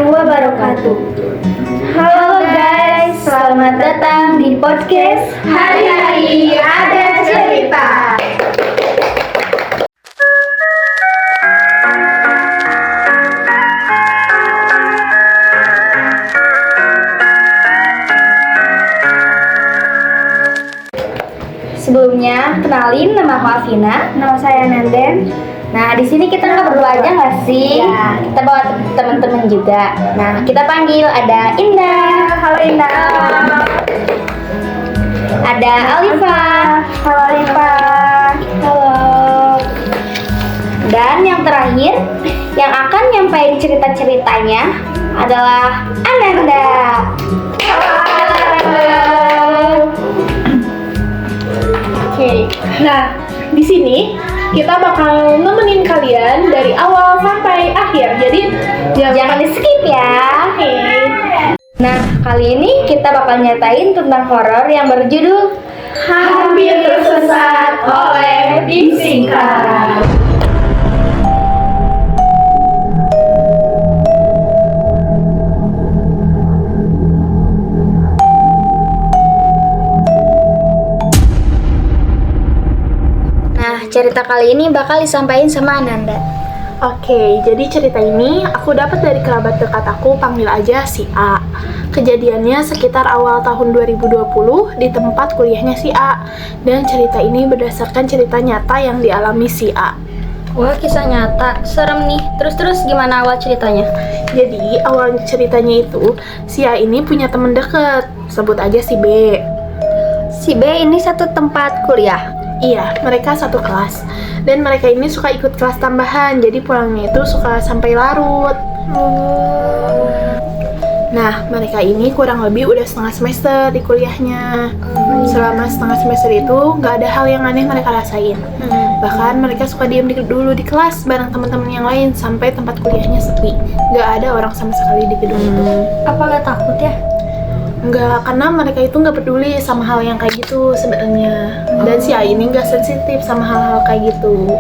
wabarakatuh. Halo guys, selamat datang di podcast Hari-Hari Ada Cerita. Sebelumnya, kenalin, nama aku Afina. Nama saya Nanden. Nah, di sini kita nggak berdua aja nggak sih? Ya. Kita bawa teman-teman juga. Nah, kita panggil ada Indah. Halo Indah. Ada Alifa. Halo Alifa. Halo. Dan yang terakhir, yang akan nyampein cerita-ceritanya adalah Ananda. Oke. Nah, di sini kita bakal nemenin kalian dari awal sampai akhir. Jadi Jangan di skip ya. Oke. Nah, kali ini kita bakal nyatain tentang horor yang berjudul Hampir Tersesat oleh Bingkara. Nah, cerita kali ini bakal disampaikan sama Ananda. Oke, jadi cerita ini aku dapat dari kerabat dekat aku, panggil aja si A. Kejadiannya sekitar awal tahun 2020 di tempat kuliahnya si A. Dan cerita ini berdasarkan cerita nyata yang dialami si A. Wah, kisah nyata. Serem nih. Terus gimana awal ceritanya? Jadi awal ceritanya itu si A ini punya temen deket, sebut aja si B. Si B ini satu tempat kuliah. Iya, mereka satu kelas. Dan mereka ini suka ikut kelas tambahan, jadi pulangnya itu suka sampai larut. Nah, mereka ini kurang lebih udah setengah semester di kuliahnya. Selama setengah semester itu nggak ada hal yang aneh mereka rasain. Bahkan mereka suka diem dulu di kelas bareng teman-teman yang lain sampai tempat kuliahnya sepi. Nggak ada orang sama sekali di gedung itu. Apa nggak takut ya? Enggak, karena mereka itu nggak peduli sama hal yang kayak gitu sebenarnya. Dan si A ini nggak sensitif sama hal-hal kayak gitu.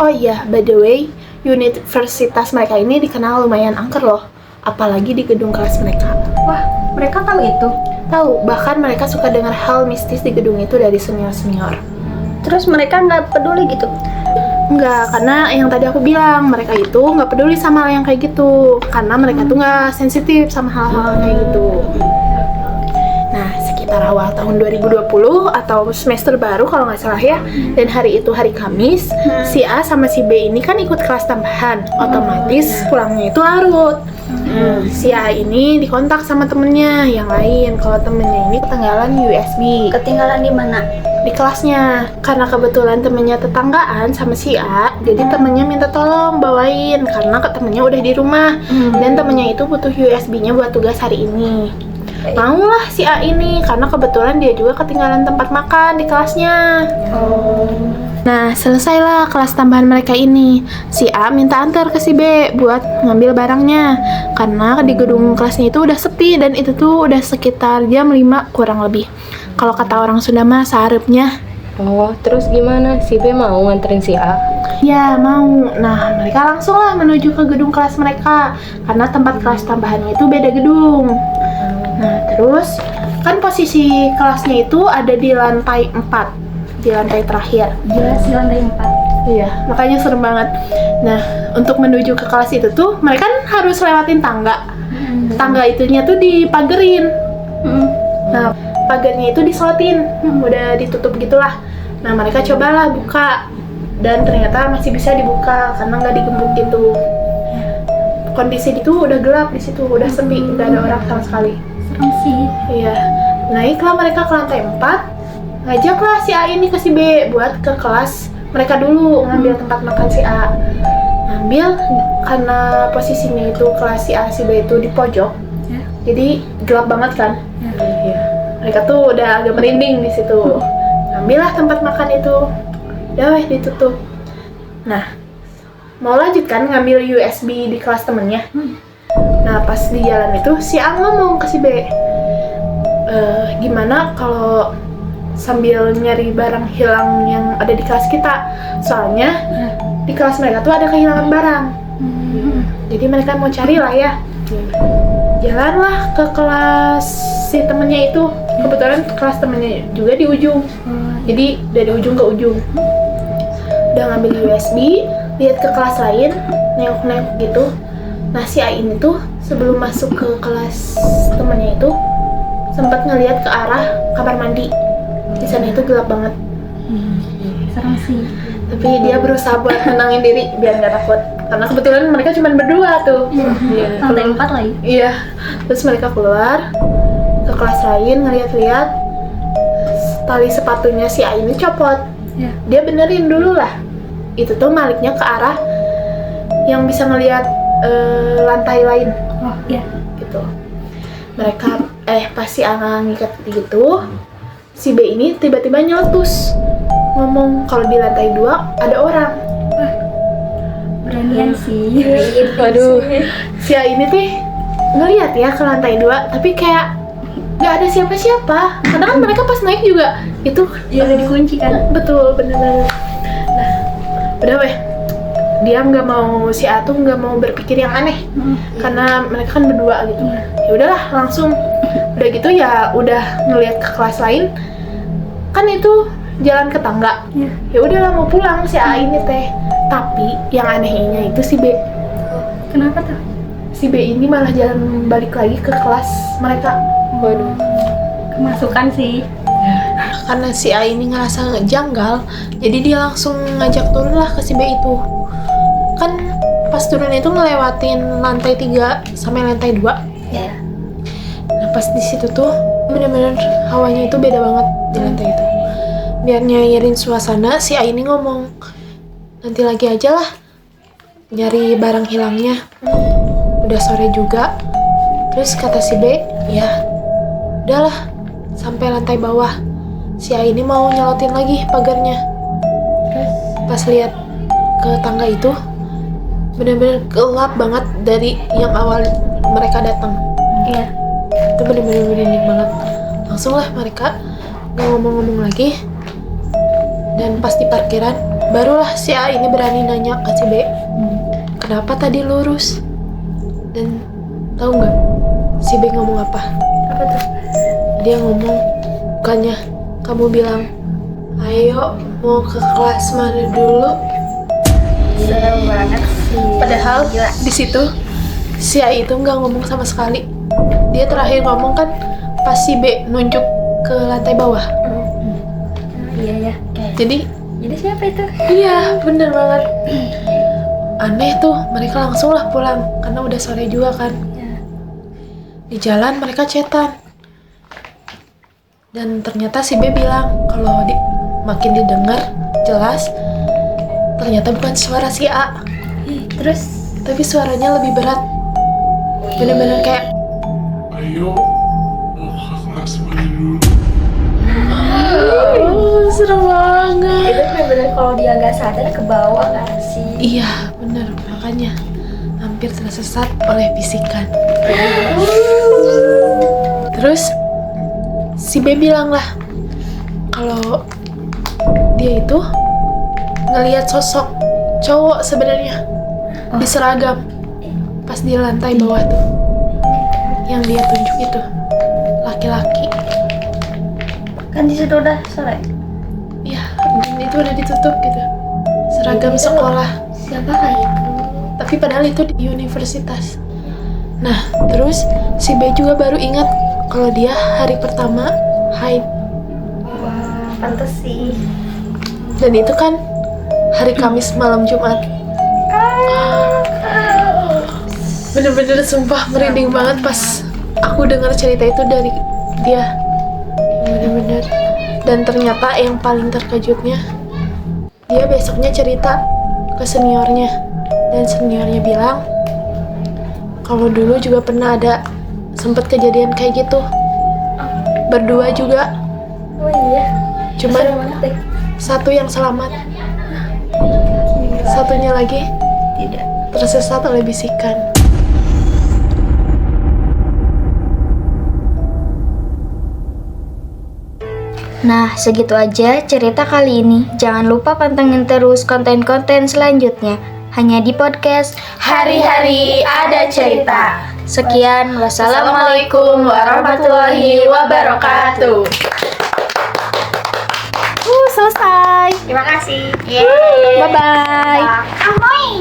Oh iya, by the way, universitas mereka ini dikenal lumayan angker loh. Apalagi di gedung kelas mereka. Wah, mereka tahu itu. Tahu, bahkan mereka suka dengar hal mistis di gedung itu dari senior-senior. Terus mereka nggak peduli gitu? Enggak, karena yang tadi aku bilang, mereka itu nggak peduli sama hal yang kayak gitu. Karena mereka tuh nggak sensitif sama hal-hal kayak gitu. Nah, sekitar awal tahun 2020 atau semester baru kalau nggak salah ya. Dan hari itu hari Kamis, si A sama si B ini kan ikut kelas tambahan. Otomatis pulangnya itu larut. Si A ini dikontak sama temennya yang lain. Kalau temennya ini ketinggalan USB. Ketinggalan di mana? Di kelasnya, karena kebetulan temennya tetanggaan sama si A, jadi temennya minta tolong bawain karena temennya udah di rumah dan temennya itu butuh USB-nya buat tugas hari ini. Maulah si A ini karena kebetulan dia juga ketinggalan tempat makan di kelasnya. Nah, selesailah kelas tambahan mereka ini. Si A minta antar ke si B buat ngambil barangnya karena di gedung kelasnya itu udah sepi dan itu tuh udah sekitar jam 5 kurang lebih. Kalau kata orang Sunda mah saharepnya. Oh, terus gimana? Si B mau nganterin si A? Ya, mau. Nah, mereka langsung lah menuju ke gedung kelas mereka karena tempat kelas tambahannya itu beda gedung. Nah, terus kan posisi kelasnya itu ada di lantai 4, di lantai terakhir. Jelas di lantai 4. Iya, makanya serem banget. Nah, untuk menuju ke kelas itu tuh mereka kan harus lewatin tangga. Tangga itunya tuh dipagerin. Nah, pagarnya itu diselotin, udah ditutup gitulah. Nah, mereka cobalah buka dan ternyata masih bisa dibuka karena nggak digembok gitu. Kondisi itu udah gelap di situ, udah sepi, nggak ada orang sama sekali. Serem sih. Iya, naiklah mereka ke lantai 4, ngajaklah si A ini ke si B buat ke kelas mereka dulu ngambil tempat makan si A. Ngambil karena posisinya itu kelas si A si B itu di pojok, jadi gelap banget kan. Iya. Mereka tuh udah agak merinding di situ. Ambillah tempat makan itu, udah ditutup. Nah, mau lanjut kan ngambil USB di kelas temennya. Nah, pas di jalan itu si A ngomong ke si B, gimana kalau sambil nyari barang hilang yang ada di kelas kita? Soalnya di kelas mereka tuh ada kehilangan barang. Jadi mereka mau cari lah ya. Jalanlah ke kelas si temennya itu. Kebetulan kelas temennya juga di ujung. Jadi dari ujung ke ujung. Udah ngambil USB, lihat ke kelas lain, nengok-nengok gitu. Nah si Ain itu sebelum masuk ke kelas temennya itu sempat ngelihat ke arah kamar mandi. Di sana itu gelap banget. Serem sih. Tapi dia berusaha buat menenangin diri biar nggak takut. Karena kebetulan mereka cuma berdua tuh. Iya. Lantai 4 lagi. Iya. Terus mereka keluar ke kelas lain ngeliat-liat tali sepatunya si Ain ini copot. Iya. Dia benerin dulu lah. Itu tuh maliknya ke arah yang bisa ngeliat lantai lain. Oh iya. Gitu. Mereka pas si Angga ngikat gitu, si B ini tiba-tiba nyeletus ngomong kalau di lantai 2 ada orang. Beranian sih. Waduh. Si A ini tuh ngeliat ya ke lantai 2, tapi kayak nggak ada siapa-siapa. Karena kan mereka pas naik juga itu Udah dikunci kan. betul bener-bener. Nah, udah weh. Dia nggak mau, si A tuh nggak mau berpikir yang aneh, karena mereka kan berdua gitu. Ya udahlah langsung. Udah gitu ya udah ngeliat ke kelas lain. Kan itu jalan ke tangga. Ya udahlah mau pulang si A ini teh. Tapi yang anehnya itu si B. Kenapa tuh? Si B ini malah jalan balik lagi ke kelas mereka. Waduh. Kemasukan sih. Karena si A ini ngerasa janggal, jadi dia langsung ngajak turun lah ke si B itu. Kan pas turun itu ngelewatin lantai 3 sampai lantai 2. Ya. Nah pas di situ tuh bener-bener hawanya itu beda banget di lantai itu. Biar nyairin suasana, si A ini ngomong, nanti lagi aja lah nyari barang hilangnya. Udah sore juga. Terus kata si B, ya udahlah sampai lantai bawah. Si A ini mau nyelotin lagi pagarnya. Terus Pas lihat ke tangga itu bener-bener gelap banget dari yang awal mereka datang. iya. Itu bener-bener merinding banget. Langsung lah mereka nggak ngomong-ngomong lagi. Dan pas di parkiran barulah si A ini berani nanya ke si B, kenapa tadi lurus? Dan tahu nggak si B ngomong apa? Apa tuh? Dia ngomong, bukannya kamu bilang ayo mau ke kelas mana dulu? Serem banget sih. Padahal Gila. di situ si A itu nggak ngomong sama sekali. Dia terakhir ngomong kan pas si B nunjuk ke lantai bawah. Iya ya. Jadi Siapa itu? iya bener banget. Aneh tuh, mereka langsung lah pulang karena udah sore juga kan. Ya. Di jalan mereka chatan. Dan ternyata si B bilang kalau makin didengar jelas ternyata bukan suara si A, Terus tapi suaranya lebih berat. Bener-bener kayak Ayo, mau ke kelas mana dulu? serem banget. itu bener-bener kalau dia nggak sadar ke bawah kan sih. Iya bener, makanya hampir tersesat oleh bisikan. Terus si B bilang lah kalau dia itu ngelihat sosok cowok sebenarnya di seragam pas di lantai bawah tuh, yang dia tunjuk itu laki-laki. Kan di situ udah sore. Iya, itu udah ditutup gitu, seragam sekolah. Siapa kayak itu? Tapi padahal itu di universitas. Nah, terus si B juga baru ingat kalau dia hari pertama haid. Wah, pantes sih. Dan itu kan hari Kamis malam Jumat. Bener-bener sumpah merinding banget pas aku dengar cerita itu dari dia. Bener-bener. Dan ternyata yang paling terkejutnya, dia besoknya cerita ke seniornya. Dan seniornya bilang kalau dulu juga pernah ada sempet kejadian kayak gitu. Berdua juga. Oh iya. Cuman Serem banget deh. satu yang selamat, satunya lagi Tidak. tersesat oleh bisikan. Nah, segitu aja cerita kali ini. Jangan lupa pantengin terus konten-konten selanjutnya. hanya di podcast Hari-hari ada cerita. Sekian, Assalamualaikum warahmatullahi wabarakatuh. Selesai. Terima kasih. Bye bye. Amoy.